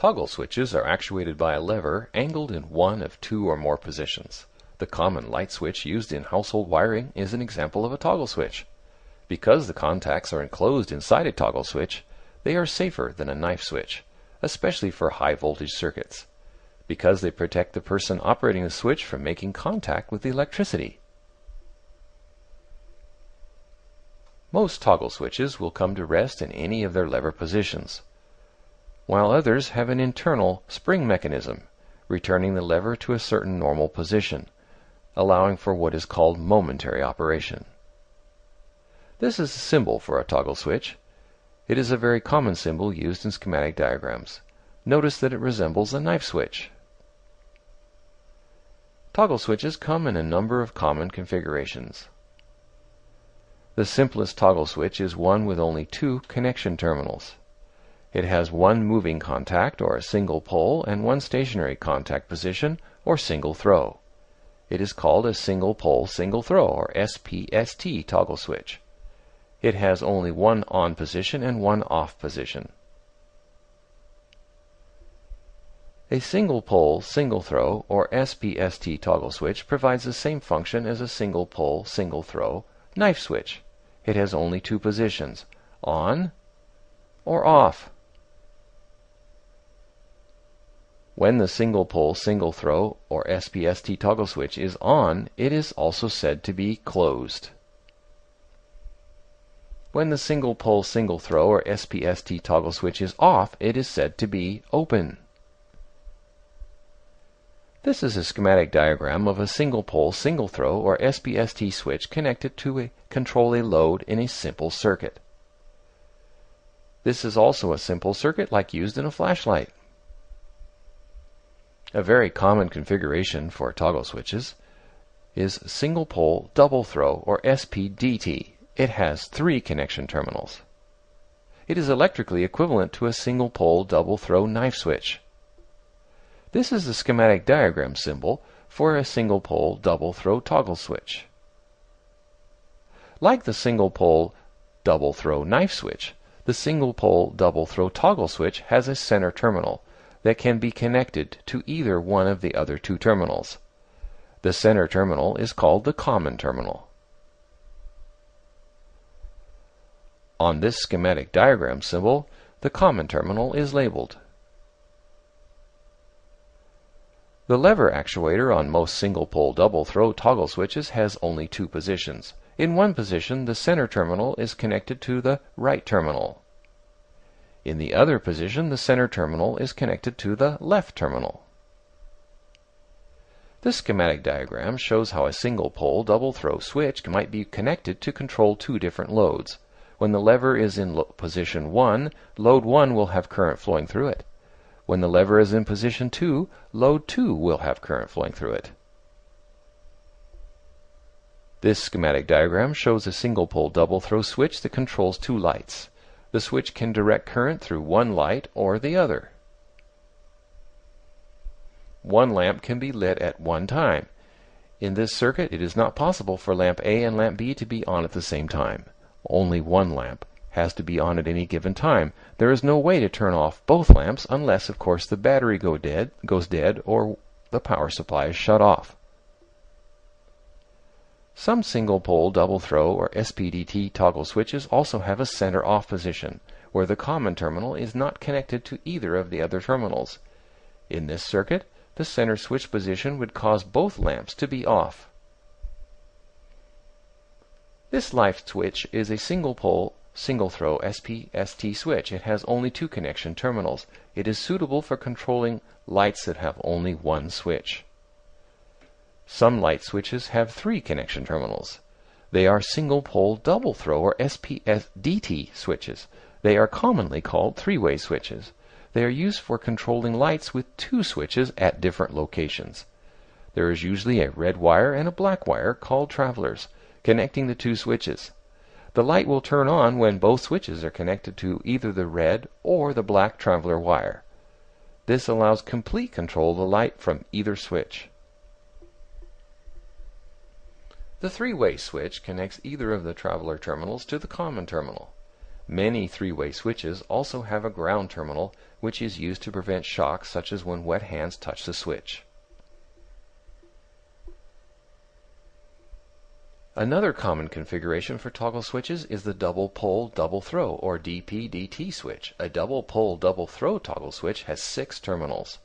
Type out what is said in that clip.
Toggle switches are actuated by a lever angled in one of two or more positions. The common light switch used in household wiring is an example of a toggle switch. Because the contacts are enclosed inside a toggle switch, they are safer than a knife switch, especially for high voltage circuits, because they protect the person operating the switch from making contact with the electricity. Most toggle switches will come to rest in any of their lever positions, while others have an internal spring mechanism, returning the lever to a certain normal position, allowing for what is called momentary operation. This is a symbol for a toggle switch. It is a very common symbol used in schematic diagrams. Notice that it resembles a knife switch. Toggle switches come in a number of common configurations. The simplest toggle switch is one with only two connection terminals. It has one moving contact, or a single pole, and one stationary contact position, or single throw. It is called a single pole, single throw, or SPST toggle switch. It has only one on position and one off position. A single pole, single throw, or SPST toggle switch provides the same function as a single pole, single throw knife switch. It has only two positions, on or off. When the single pole, single throw, or SPST toggle switch is on, it is also said to be closed. When the single pole, single throw, or SPST toggle switch is off, it is said to be open. This is a schematic diagram of a single pole, single throw, or SPST switch connected to control a load in a simple circuit. This is also a simple circuit like used in a flashlight. A very common configuration for toggle switches is single pole, double throw, or SPDT. It has three connection terminals. It is electrically equivalent to a single pole, double throw knife switch. This is the schematic diagram symbol for a single pole, double throw toggle switch. Like the single pole, double throw knife switch, the single pole, double throw toggle switch has a center terminal that can be connected to either one of the other two terminals. The center terminal is called the common terminal. On this schematic diagram symbol, the common terminal is labeled. The lever actuator on most single-pole double-throw toggle switches has only two positions. In one position, the center terminal is connected to the right terminal. In the other position, the center terminal is connected to the left terminal. This schematic diagram shows how a single-pole double-throw switch might be connected to control two different loads. When the lever is in position 1, load 1 will have current flowing through it. When the lever is in position 2, load 2 will have current flowing through it. This schematic diagram shows a single-pole double-throw switch that controls two lights. The switch can direct current through one light or the other. One lamp can be lit at one time. In this circuit, it is not possible for lamp A and lamp B to be on at the same time. Only one lamp has to be on at any given time. There is no way to turn off both lamps unless, of course, the battery goes dead or the power supply is shut off. Some single-pole double-throw or SPDT toggle switches also have a center off position, where the common terminal is not connected to either of the other terminals. In this circuit, the center switch position would cause both lamps to be off. This light switch is a single-pole, single-throw SPST switch. It has only two connection terminals. It is suitable for controlling lights that have only one switch. Some light switches have three connection terminals. They are single-pole double-throw or SPDT switches. They are commonly called three-way switches. They are used for controlling lights with two switches at different locations. There is usually a red wire and a black wire called travelers connecting the two switches. The light will turn on when both switches are connected to either the red or the black traveler wire. This allows complete control of the light from either switch. The three-way switch connects either of the traveler terminals to the common terminal. Many three-way switches also have a ground terminal, which is used to prevent shocks such as when wet hands touch the switch. Another common configuration for toggle switches is the double pole double throw, or DP-DT switch. A double pole double throw toggle switch has 6 terminals.